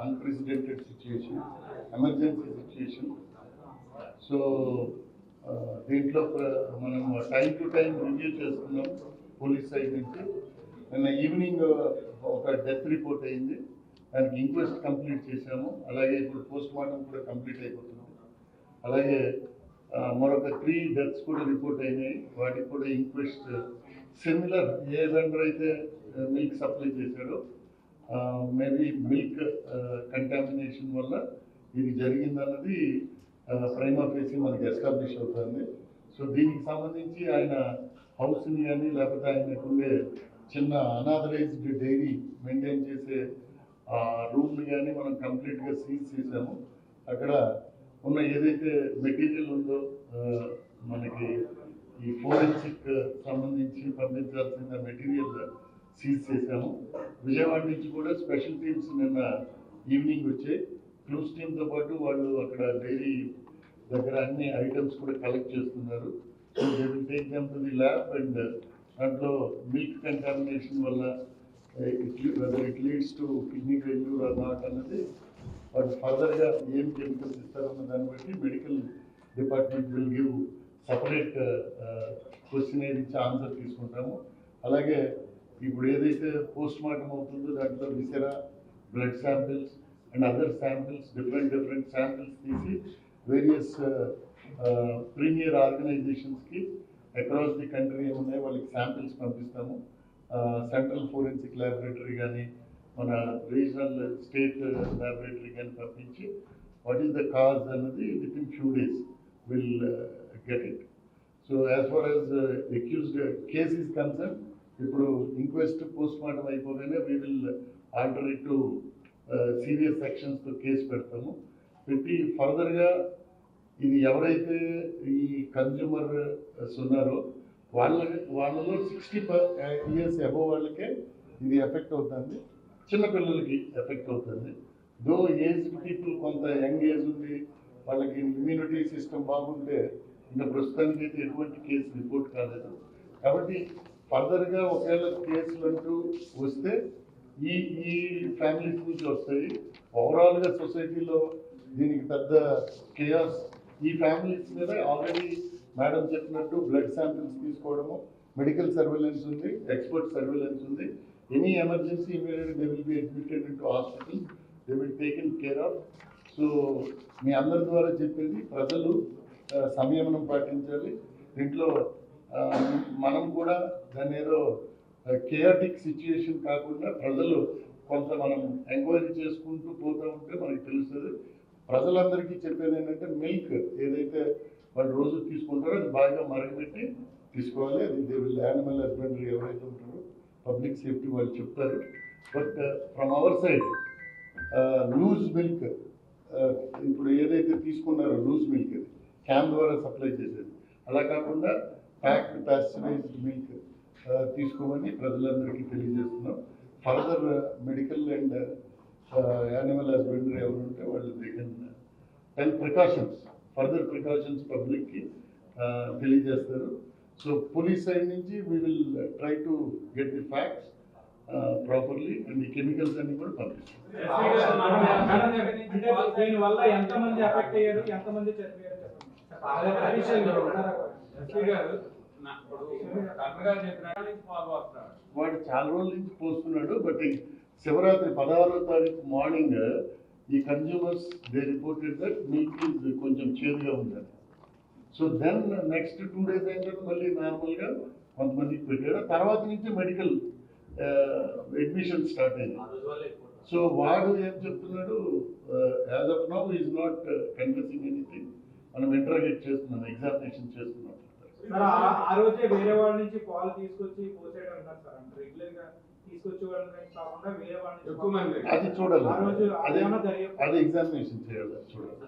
Unprecedented situation, emergency situation. So దీంట్లో మనం time to time review చేస్తున్నాం పోలీస్ సైడ్ నుంచి. నిన్న ఈవినింగ్ ఒక డెత్ రిపోర్ట్ అయింది, దానికి ఇంక్వెస్ట్ కంప్లీట్ చేశాము. అలాగే ఇప్పుడు పోస్ట్ మార్టం కూడా కంప్లీట్ అయిపోతుంది. అలాగే మరొక 3 డెత్స్ కూడా రిపోర్ట్ అయినాయి, వాటికి కూడా ఇంక్వెస్ట్ సిమిలర్ ఏ వెండర్ అయితే మిల్క్ సప్లై చేశాడో మేబీ మిల్క్ కంటామినేషన్ వల్ల ఇది జరిగిందన్నది ప్రైమా ఫేసి మనకి ఎస్టాబ్లిష్ అవుతుంది. సో దీనికి సంబంధించి ఆయన హౌస్ని కానీ లేకపోతే ఆయనకుండే చిన్న అనాథరైజ్డ్ డైరీ మెయింటైన్ చేసే రూమ్ని కానీ మనం కంప్లీట్గా సీజ్ చేసాము. అక్కడ ఉన్న ఏదైతే మెటీరియల్ ఉందో మనకి ఈ ఫోరెన్సిక్ సంబంధించి పంపించాల్సిన మెటీరియల్ సీజ్ చేశాము. విజయవాడ నుంచి కూడా స్పెషల్ టీమ్స్ నిన్న ఈవినింగ్ వచ్చాయి. క్లూస్ టీమ్తో పాటు వాళ్ళు అక్కడ డైరీ దగ్గర అన్ని ఐటమ్స్ కూడా కలెక్ట్ చేస్తున్నారు. So they will take them to the lab and దాంట్లో మిల్క్ కంటామినేషన్ వల్ల whether it leads to kidney failure or not అన్నది వాళ్ళు ఫర్దర్గా ఏం కెమికల్స్ ఇస్తారన్న దాన్ని బట్టి medical department will give separate question ఇచ్చి ఆన్సర్ తీసుకుంటాము. అలాగే ఇప్పుడు ఏదైతే పోస్ట్ మార్టం అవుతుందో దాంట్లో viscera, blood samples and other samples different samples తీసి వేరియస్ ప్రీమియర్ ఆర్గనైజేషన్స్కి అక్రాస్ ది కంట్రీ ఏమున్నాయి వాళ్ళకి శాంపిల్స్ పంపిస్తాము. సెంట్రల్ ఫోరెన్సిక్ ల్యాబొరేటరీ కానీ మన రీజనల్ స్టేట్ ల్యాబొరేటరీ కానీ పంపించి వాట్ ఈస్ ద కాజ్ అన్నది within few days will get it. So as far as accused case is concern, ఇప్పుడు ఇంక్వెస్ట్ పోస్ట్ మార్టం అయిపోగానే we will order it to serious సెక్షన్స్తో case పెడతాము. పెట్టి ఫర్దర్గా ఇది ఎవరైతే ఈ కన్జ్యూమర్స్ ఉన్నారో వాళ్ళలో 60 years అబోవ్ వాళ్ళకే ఇది ఎఫెక్ట్ అవుతుంది, చిన్నపిల్లలకి ఎఫెక్ట్ అవుతుంది. దో ఏజ్ పీపుల్ కొంత యంగ్ ఏజ్ ఉంది, వాళ్ళకి ఇమ్యూనిటీ సిస్టమ్ బాగుంటే ఇంకా ప్రస్తుతానికి అయితే ఎటువంటి కేసు రిపోర్ట్ కాలేదు. కాబట్టి ఫర్దర్గా ఒకవేళ కేసులు అంటూ వస్తే ఈ ఫ్యామిలీస్ నుంచి వస్తాయి. ఓవరాల్గా సొసైటీలో దీనికి పెద్ద కేయాస్ ఈ ఫ్యామిలీస్ మీద ఆల్రెడీ మేడం చెప్పినట్టు బ్లడ్ శాంపిల్స్ తీసుకోవడము, మెడికల్ సర్వేలెన్స్ ఉంది, ఎక్స్పర్ట్ సర్వేలెన్స్ ఉంది. Any emergency immediately they will be admitted in to hospital, they will taken care of. So మీ అందరి ద్వారా చెప్పేది ప్రజలు సంయమనం పాటించాలి. దీంట్లో మనం కూడా దాన్ని ఏదో కేయాటిక్ సిచ్యుయేషన్ కాకుండా ప్రజలు కొంత మనం ఎంక్వైరీ చేసుకుంటూ పోతూ ఉంటే మనకి తెలుస్తుంది. ప్రజలందరికీ చెప్పేది ఏంటంటే మిల్క్ ఏదైతే వాళ్ళు రోజు తీసుకుంటారో అది బాగా మరగబెట్టి తీసుకోవాలి. అది దే విల్ యానిమల్ హస్బెండరీ ఎవరైతే ఉంటారో పబ్లిక్ సేఫ్టీ వాళ్ళు చెప్తారు. But from our side loose milk ఇప్పుడు ఏదైతే తీసుకున్నారో లూజ్ మిల్క్ అది క్యాన్ ద్వారా సప్లై చేసేది, అలా కాకుండా ప్యాక్డ్ పాస్చరైజ్డ్ మిల్క్ తీసుకోమని ప్రజలందరికీ తెలియజేస్తున్నాం. Further medical and animal husbandry ఎవరు ఉంటే వాళ్ళు they can tell precautions, further precautions పబ్లిక్కి తెలియజేస్తారు. సో పోలీస్ సైడ్ నుంచి we will try to get the facts properly and ఈ కెమికల్స్ అన్ని కూడా పంపిస్తాం. వాడు చాలా రోజుల నుంచి పోస్తున్నాడు. బట్ శివరాత్రి 16వ తారీఖు మార్నింగ్ ఈ consumers they reported that milk కొంచెం చేదుగా ఉందని. సో దెన్ నెక్స్ట్ 2 days అయిన తర్వాత మళ్ళీ నార్మల్గా కొంతమందికి పెట్టాడు. తర్వాత నుంచి మెడికల్ అడ్మిషన్ స్టార్ట్ అయింది. సో వాడు ఏం చెప్తున్నాడు, as of now is not confessing anything. మనం ఇంటరాగేట్ చేస్తున్నాం, ఎగ్జామినేషన్ చేస్తున్నాం. ఆ రోజే వేరే వాళ్ళ నుంచి పాలు తీసుకొచ్చి పోసేయడం అన్నారు సార్. అంటే రెగ్యులర్ గా తీసుకొచ్చే వాళ్ళని కాకుండా వేరే వాళ్ళ నుంచి అది చూడాలి, అది ఎగ్జామినేషన్ చేయాలి, చూడాలి.